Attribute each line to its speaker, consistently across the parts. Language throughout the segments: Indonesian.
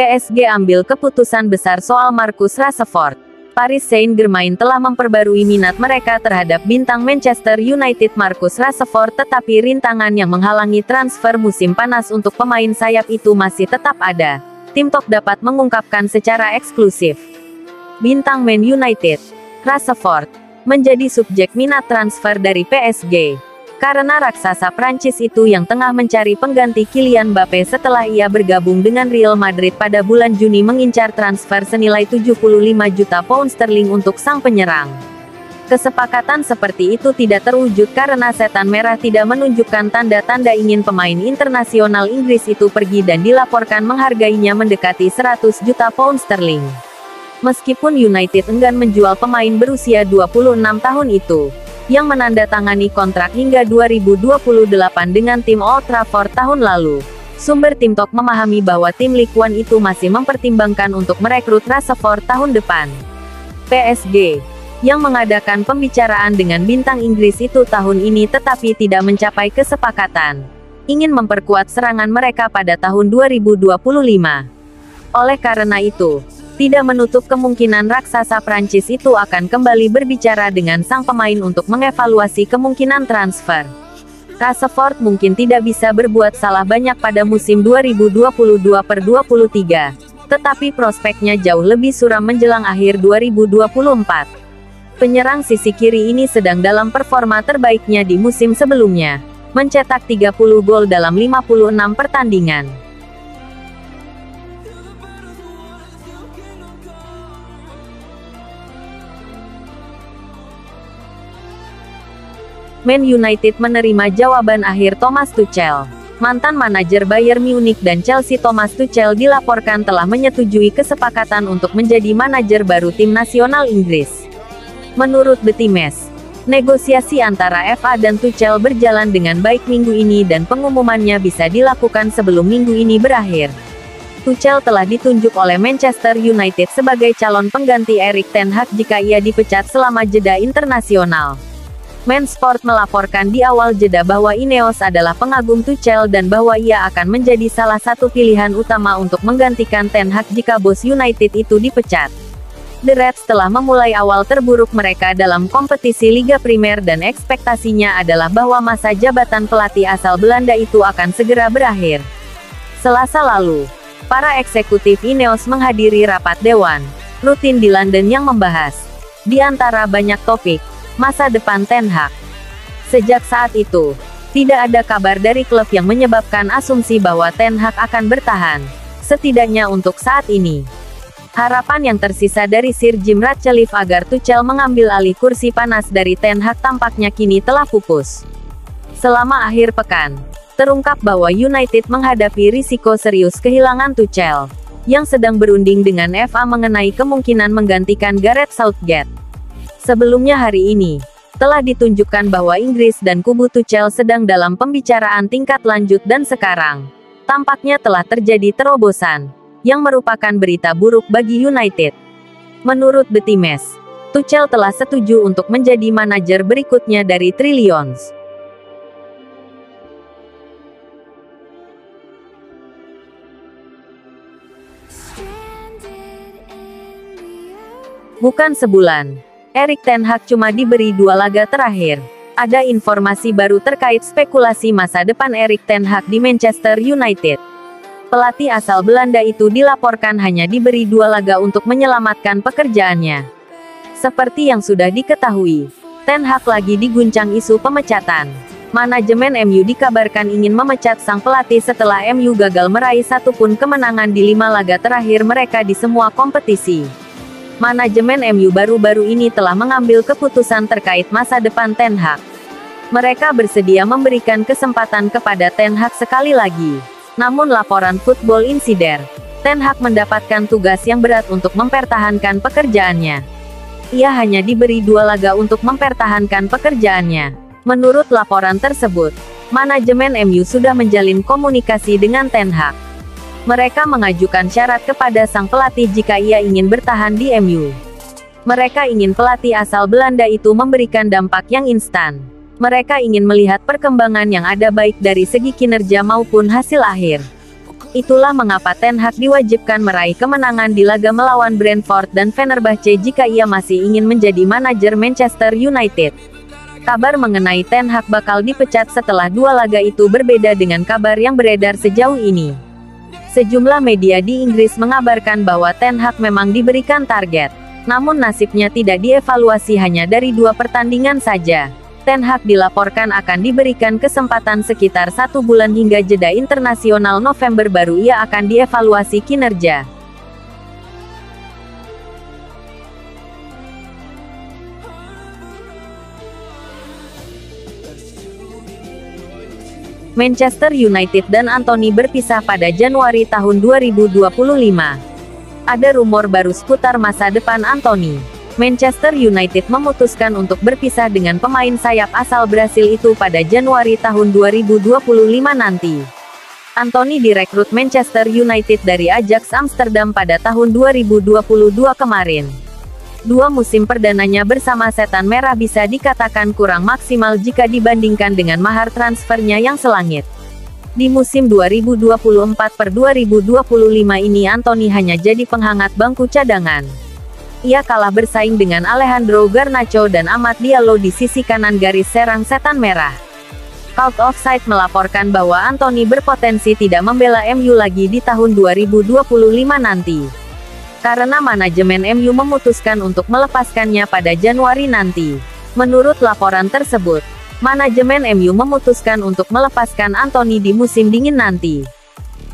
Speaker 1: PSG ambil keputusan besar soal Marcus Rashford. Paris Saint-Germain telah memperbarui minat mereka terhadap bintang Manchester United Marcus Rashford, tetapi rintangan yang menghalangi transfer musim panas untuk pemain sayap itu masih tetap ada. Tim Talk dapat mengungkapkan secara eksklusif. Bintang Man United, Rashford, menjadi subjek minat transfer dari PSG. Karena raksasa Prancis itu yang tengah mencari pengganti Kylian Mbappe setelah ia bergabung dengan Real Madrid pada bulan Juni mengincar transfer senilai 75 juta pound sterling untuk sang penyerang. Kesepakatan seperti itu tidak terwujud karena Setan Merah tidak menunjukkan tanda-tanda ingin pemain internasional Inggris itu pergi dan dilaporkan menghargainya mendekati 100 juta pound sterling. Meskipun United enggan menjual pemain berusia 26 tahun itu, yang menandatangani kontrak hingga 2028 dengan tim Old Trafford tahun lalu. Sumber Tim Talk memahami bahwa tim Ligue 1 itu masih mempertimbangkan untuk merekrut Rashford tahun depan. PSG, yang mengadakan pembicaraan dengan bintang Inggris itu tahun ini tetapi tidak mencapai kesepakatan, ingin memperkuat serangan mereka pada tahun 2025. Oleh karena itu, tidak menutup kemungkinan raksasa Prancis itu akan kembali berbicara dengan sang pemain untuk mengevaluasi kemungkinan transfer. Rashford mungkin tidak bisa berbuat salah banyak pada musim 2022/23, tetapi prospeknya jauh lebih suram menjelang akhir 2024. Penyerang sisi kiri ini sedang dalam performa terbaiknya di musim sebelumnya, mencetak 30 gol dalam 56 pertandingan. Man United menerima jawaban akhir Thomas Tuchel. Mantan manajer Bayern Munich dan Chelsea Thomas Tuchel dilaporkan telah menyetujui kesepakatan untuk menjadi manajer baru tim nasional Inggris. Menurut The Times, negosiasi antara FA dan Tuchel berjalan dengan baik minggu ini dan pengumumannya bisa dilakukan sebelum minggu ini berakhir. Tuchel telah ditunjuk oleh Manchester United sebagai calon pengganti Erik ten Hag jika ia dipecat selama jeda internasional. Man Sport melaporkan di awal jeda bahwa Ineos adalah pengagum Tuchel dan bahwa ia akan menjadi salah satu pilihan utama untuk menggantikan Ten Hag jika bos United itu dipecat. The Reds telah memulai awal terburuk mereka dalam kompetisi Liga Primer dan ekspektasinya adalah bahwa masa jabatan pelatih asal Belanda itu akan segera berakhir. Selasa lalu, para eksekutif Ineos menghadiri rapat dewan rutin di London yang membahas, di antara banyak topik, masa depan Ten Hag. Sejak saat itu, tidak ada kabar dari klub yang menyebabkan asumsi bahwa Ten Hag akan bertahan, setidaknya untuk saat ini. Harapan yang tersisa dari Sir Jim Ratcliffe agar Tuchel mengambil alih kursi panas dari Ten Hag tampaknya kini telah pupus. Selama akhir pekan, terungkap bahwa United menghadapi risiko serius kehilangan Tuchel, yang sedang berunding dengan FA mengenai kemungkinan menggantikan Gareth Southgate. Sebelumnya hari ini, telah ditunjukkan bahwa Inggris dan kubu Tuchel sedang dalam pembicaraan tingkat lanjut dan sekarang, tampaknya telah terjadi terobosan, yang merupakan berita buruk bagi United. Menurut The Times, Tuchel telah setuju untuk menjadi manajer berikutnya dari Trillions. Bukan sebulan, Erik ten Hag cuma diberi 2 laga terakhir. Ada informasi baru terkait spekulasi masa depan Erik ten Hag di Manchester United. Pelatih asal Belanda itu dilaporkan hanya diberi 2 laga untuk menyelamatkan pekerjaannya. Seperti yang sudah diketahui, Ten Hag lagi diguncang isu pemecatan. Manajemen MU dikabarkan ingin memecat sang pelatih setelah MU gagal meraih satupun kemenangan di 5 laga terakhir mereka di semua kompetisi. Manajemen MU baru-baru ini telah mengambil keputusan terkait masa depan Ten Hag. Mereka bersedia memberikan kesempatan kepada Ten Hag sekali lagi. Namun laporan Football Insider, Ten Hag mendapatkan tugas yang berat untuk mempertahankan pekerjaannya. Ia hanya diberi 2 laga untuk mempertahankan pekerjaannya. Menurut laporan tersebut, manajemen MU sudah menjalin komunikasi dengan Ten Hag. Mereka mengajukan syarat kepada sang pelatih jika ia ingin bertahan di MU. Mereka ingin pelatih asal Belanda itu memberikan dampak yang instan. Mereka ingin melihat perkembangan yang ada baik dari segi kinerja maupun hasil akhir. Itulah mengapa Ten Hag diwajibkan meraih kemenangan di laga melawan Brentford dan Fenerbahce jika ia masih ingin menjadi manajer Manchester United. Kabar mengenai Ten Hag bakal dipecat setelah 2 laga itu berbeda dengan kabar yang beredar sejauh ini. Sejumlah media di Inggris mengabarkan bahwa Ten Hag memang diberikan target, namun nasibnya tidak dievaluasi hanya dari 2 pertandingan saja. Ten Hag dilaporkan akan diberikan kesempatan sekitar 1 bulan hingga jeda internasional November baru ia akan dievaluasi kinerja. Manchester United dan Anthony berpisah pada Januari tahun 2025. Ada rumor baru seputar masa depan Anthony. Manchester United memutuskan untuk berpisah dengan pemain sayap asal Brasil itu pada Januari tahun 2025 nanti. Anthony direkrut Manchester United dari Ajax Amsterdam pada tahun 2022 kemarin. 2 musim perdananya bersama Setan Merah bisa dikatakan kurang maksimal jika dibandingkan dengan mahar transfernya yang selangit. Di musim 2024-2025 ini Anthony hanya jadi penghangat bangku cadangan. Ia kalah bersaing dengan Alejandro Garnacho dan Amad Diallo di sisi kanan garis serang Setan Merah. Cult Offside melaporkan bahwa Anthony berpotensi tidak membela MU lagi di tahun 2025 nanti. Karena manajemen MU memutuskan untuk melepaskannya pada Januari nanti. Menurut laporan tersebut, manajemen MU memutuskan untuk melepaskan Anthony di musim dingin nanti.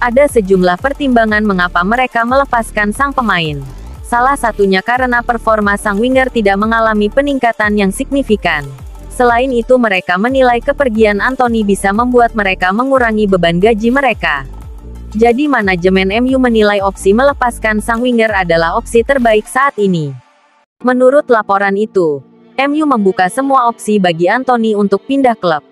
Speaker 1: Ada sejumlah pertimbangan mengapa mereka melepaskan sang pemain. Salah satunya karena performa sang winger tidak mengalami peningkatan yang signifikan. Selain itu mereka menilai kepergian Anthony bisa membuat mereka mengurangi beban gaji mereka. Jadi manajemen MU menilai opsi melepaskan sang winger adalah opsi terbaik saat ini. Menurut laporan itu, MU membuka semua opsi bagi Anthony untuk pindah klub.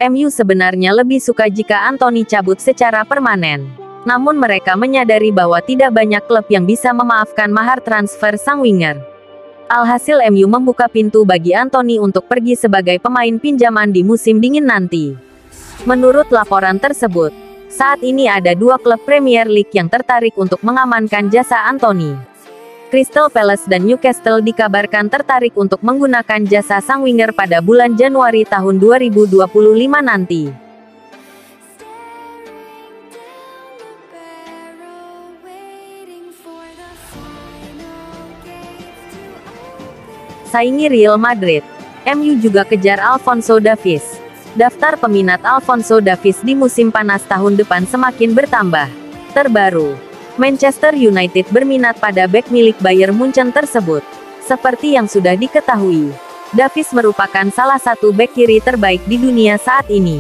Speaker 1: MU sebenarnya lebih suka jika Anthony cabut secara permanen. Namun mereka menyadari bahwa tidak banyak klub yang bisa memaafkan mahar transfer sang winger. Alhasil MU membuka pintu bagi Anthony untuk pergi sebagai pemain pinjaman di musim dingin nanti. Menurut laporan tersebut, saat ini ada 2 klub Premier League yang tertarik untuk mengamankan jasa Anthony. Crystal Palace dan Newcastle dikabarkan tertarik untuk menggunakan jasa sang winger pada bulan Januari tahun 2025 nanti. Saingi Real Madrid. MU juga kejar Alphonso Davies. Daftar peminat Alphonso Davies di musim panas tahun depan semakin bertambah. Terbaru, Manchester United berminat pada bek milik Bayern Munchen tersebut. Seperti yang sudah diketahui, Davies merupakan salah satu bek kiri terbaik di dunia saat ini.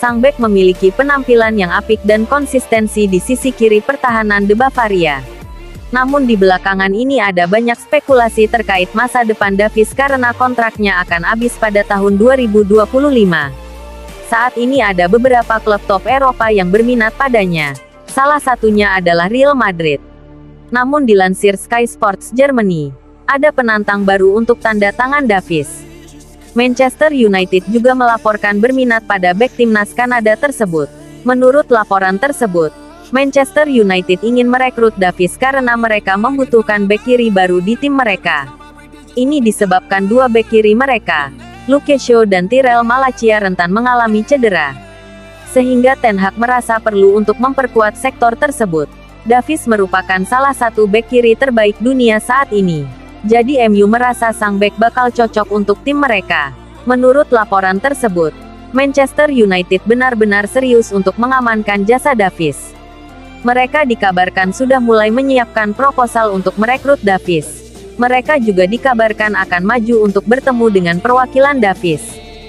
Speaker 1: Sang bek memiliki penampilan yang apik dan konsistensi di sisi kiri pertahanan The Bavaria. Namun di belakangan ini ada banyak spekulasi terkait masa depan Davies karena kontraknya akan habis pada tahun 2025. Saat ini ada beberapa klub top Eropa yang berminat padanya. Salah satunya adalah Real Madrid. Namun dilansir Sky Sports Germany, ada penantang baru untuk tanda tangan Davies. Manchester United juga melaporkan berminat pada bek timnas Kanada tersebut. Menurut laporan tersebut, Manchester United ingin merekrut Davies karena mereka membutuhkan bek kiri baru di tim mereka. Ini disebabkan 2 bek kiri mereka, Luke Shaw dan Tyrell Malacia rentan mengalami cedera. Sehingga Ten Hag merasa perlu untuk memperkuat sektor tersebut. Davies merupakan salah satu bek kiri terbaik dunia saat ini. Jadi MU merasa sang bek bakal cocok untuk tim mereka. Menurut laporan tersebut, Manchester United benar-benar serius untuk mengamankan jasa Davies. Mereka dikabarkan sudah mulai menyiapkan proposal untuk merekrut Davies. Mereka juga dikabarkan akan maju untuk bertemu dengan perwakilan Davies.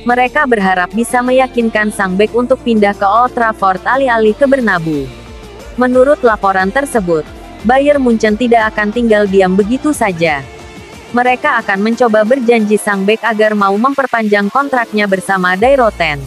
Speaker 1: Mereka berharap bisa meyakinkan sang bek untuk pindah ke Old Trafford alih-alih ke Bernabeu. Menurut laporan tersebut, Bayern Munchen tidak akan tinggal diam begitu saja. Mereka akan mencoba berjanji sang bek agar mau memperpanjang kontraknya bersama Die Roten.